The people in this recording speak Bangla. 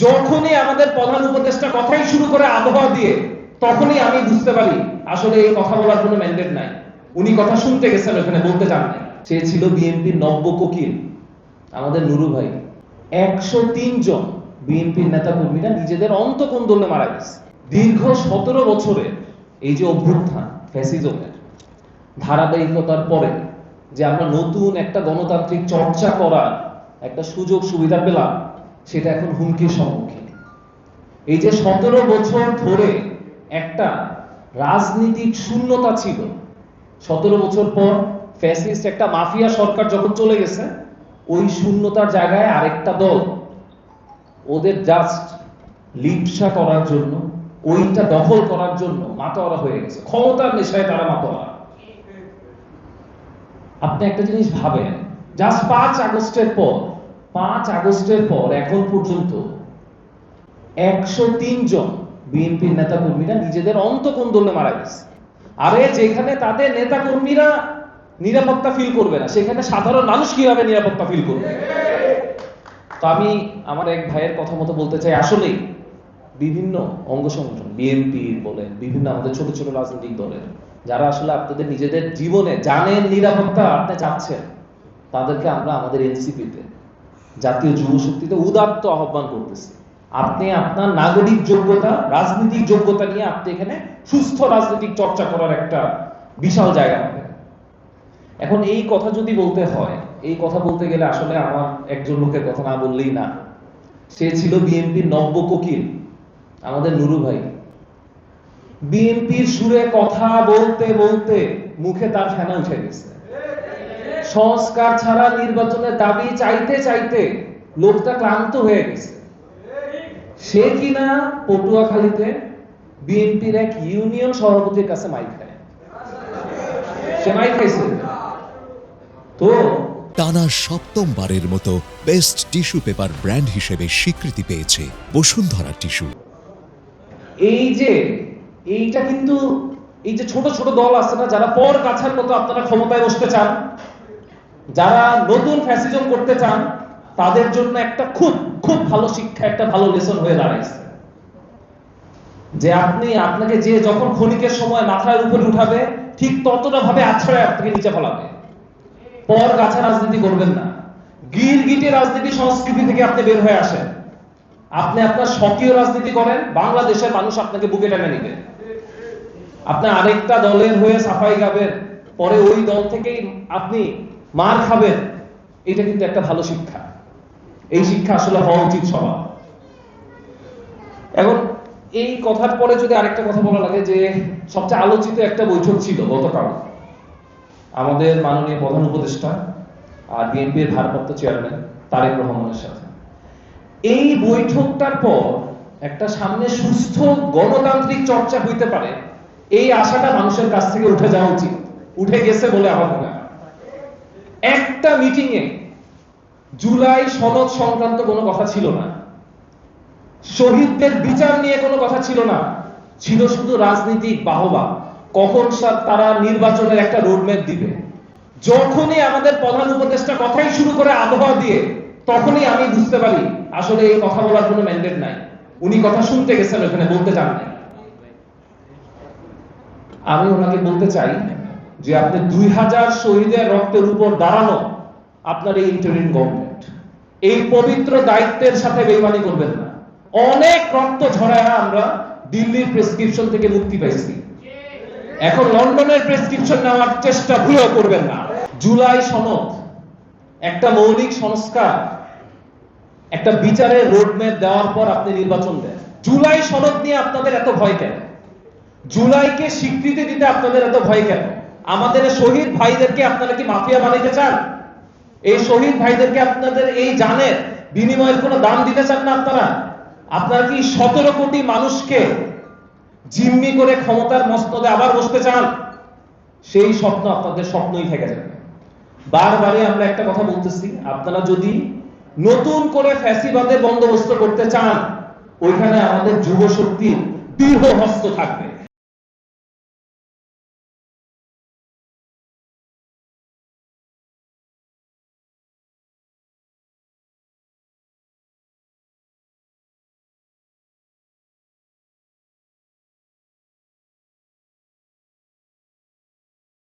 যখনই আমাদের প্রধান উপদেষ্টা কথাই শুরু করে আবহাওয়া দিয়ে, তখনই আমি বুঝতে পারি আসলে এই কথা বলার কোনো ম্যান্ডেট নাই। উনি কথা শুনতে গেছেন, ওখানে বলতে চান নাই। সে ছিল বিএনপির নব্য কোকিল আমাদের নুরু ভাই। 103 জন বিএনপির নেতা কর্মীরা নিজেদের অন্তঃকন্দলে মারা গেছে। দীর্ঘ 17 বছরের এই যে অভ্যুত্থান ফ্যাসিজমের ধারাবাহিকতার পরে যে আমরা নতুন একটা গণতান্ত্রিক চর্চা করার একটা সুযোগ সুবিধা পেলাম, সেটা এখন হুমকির সম্মুখীন। এই যে 17 বছর ধরে একটা রাজনীতিক শূন্যতা ছিল, 17 বছর পর ফ্যাসিস্ট একটা মাফিয়া সরকার যখন চলে গেছে, ওই শূন্যতার জায়গায় আরেকটা দল ওদের জাস্ট লিপসা করার জন্য, ওইটা দখল করার জন্য মাতোয়ারা হয়ে গেছে। ক্ষমতার নেশায় তারা মাতোয়ারা। আপনি একটা জিনিস ভাবেন, জাস্ট 5 আগস্টের পর এখন পর্যন্ত 103 জন বিএনপির নেতা কর্মীরা নিজেদের অন্তঃকন্দলে মারা গেছে। আরে যেখানে তাদের নেতা কর্মীরা নিরাপত্তা ফিল করবে না, সেখানে সাধারণ মানুষ কিভাবে নিরাপত্তা ফিল করবে? তো আমি আমার এক ভাইয়ের কথা মতো বলতে চাই, আসলেই বিভিন্ন অঙ্গ সংগঠন, বিএনপি বলেন, বিভিন্ন আমাদের ছোট ছোট রাজনৈতিক দলের যারা আসলে আপনাদের নিজেদের জীবনে জানেন নিরাপত্তা আপনি চাচ্ছেন, তাদেরকে আমরা আমাদের এনসিপিতে, জাতীয় যুব শক্তিতে উদাত্ত আহ্বান করতেছি। আপনি আপনার নাগরিক যোগ্যতা, রাজনৈতিক যোগ্যতা নিয়ে আপনি এখানে সুস্থ রাজনৈতিক চর্চা করার একটা বিশাল জায়গা পাবেন। এখন এই কথা যদি বলতে হয়, এই কথা বলতে গেলে আসলে আমার একজন লোকের কথা না বললেই না। সে ছিল বিএনপির নব্য কোকিল আমাদের নুরু ভাই। বিএনপির সুরে কথা বলতে বলতে মুখে তার ফেনা উঠে গেছে। সংস্কার ছাড়া নির্বাচনের দাবি চাইতে চাইতে লোকটা ক্লান্ত হয়ে গেছে। সে কিনা পটুয়াখালীতে বিএনপির এক ইউনিয়ন সভাপতির কাছে মাইক খায়। সে মাইক খাইছে তো টানা ৭ম-বারের মতো বেস্ট টিস্যু পেপার ব্র্যান্ড হিসেবে স্বীকৃতি পেয়েছে বসুন্ধরা টিস্যু। এইটা কিন্তু এই যে ছোট ছোট দল আছে না, যারা পর কাছার মতো আপনারা ক্ষমতায় বসতে চান, যারা নতুন ফ্যাসিজম করতে চান, তাদের জন্য একটা খুব খুব ভালো শিক্ষা, একটা ভালো লেসন হয়ে দাঁড়াইছে। যে আপনাকে যে যখন ক্ষণিকের সময় মাথার উপরে উঠাবে, ঠিক ততটা ভাবে আছড়ায় আপনাকে নিচে ফেলাবে। পর কাছা রাজনীতি করবেন না। গিরগিটি রাজনীতি সংস্কৃতি থেকে আপনি বের হয়ে আসেন। আপনি আপনার স্বকীয় রাজনীতি করেন, বাংলাদেশের মানুষ আপনাকে বুকে টেনে নেবে। আপনি আরেকটা দলের হয়ে সাফাই গাবেন, পরে ওই দল থেকেই আপনি মার খাবেন। এটা কিন্তু একটা ভালো শিক্ষা। এই শিক্ষা আসলে হওয়া উচিত সবার। এখন এই কথার পরে যদি আরেকটা কথা বলা লাগে, যে সবচেয়ে আলোচিত একটা বৈঠক ছিল গতকাল আমাদের মাননীয় প্রধান উপদেষ্টা আর বিএনপির ভারপ্রাপ্ত চেয়ারম্যান তারেক রহমানের সাথে। এই বৈঠকটার পর একটা সামনে সুস্থ গণতান্ত্রিক চর্চা হইতে পারে, এই আশাটা মানুষের কাছ থেকে উঠে যাওয়া উচিত। উঠে গেছে বলে আমার মনে হয়। একটা মিটিং এ জুলাই সনদ সংক্রান্ত কোনো কথা ছিল না, শহীদদের বিচার নিয়ে কোনো কথা ছিল না, ছিল শুধু রাজনৈতিক বাহবা। কখন তারা নির্বাচনের একটা রোডম্যাপ দিবে। যখনই আমাদের প্রধান উপদেষ্টা কথাই শুরু করে আবহাওয়া দিয়ে, তখনই আমি বুঝতে পারি আসলে এই কথা বলার কোনো ম্যান্ডেট নাই। উনি কথা শুনতে গেছেন, ওখানে বলতে চান নাই। আমি ওনাকে বলতে চাই যে আপনি 2000 শহীদের রক্তের উপর দাঁড়ানো আপনার এই ইন্টারিম গভর্নমেন্ট, এই পবিত্র দায়িত্বের সাথে বেইমানি করবেন না। অনেক রক্ত ঝরায় আমরা দিল্লির প্রেসক্রিপশন থেকে মুক্তি পাইছি। এখন লন্ডনের প্রেসক্রিপশন নেওয়ার চেষ্টা ভুলেও করবেন না। জুলাই সনদ একটা মৌলিক সংস্কার, একটা বিচারের রোডম্যাপ দেওয়ার পর আপনি নির্বাচন দেন। জুলাই সনদ নিয়ে আপনাদের এত ভয় কেন? জুলাইকে স্বীকৃতি দিতে আপনাদের এত ভয় কেন? আমাদের শহীদ ভাইদেরকে আপনারা কি মাফিয়া বানাইতে চান? এই শহীদ ভাইদেরকে আপনাদের এই জানের বিনিময়ের কোনো দাম দিতে চান না আপনারা? আপনারা কি 17 কোটি মানুষকে জিম্মি করে ক্ষমতার মসনদে আবার বসতে চান? সেই স্বপ্ন আপনাদের স্বপ্নই থেকে যাবে। বারবারই আমরা একটা কথা বলতেছি, আপনারা যদি নতুন করে ফ্যাসিবাদের বন্দোবস্ত করতে চান, ওইখানে আমাদের যুব শক্তির দৃঢ় হস্ত থাকবে।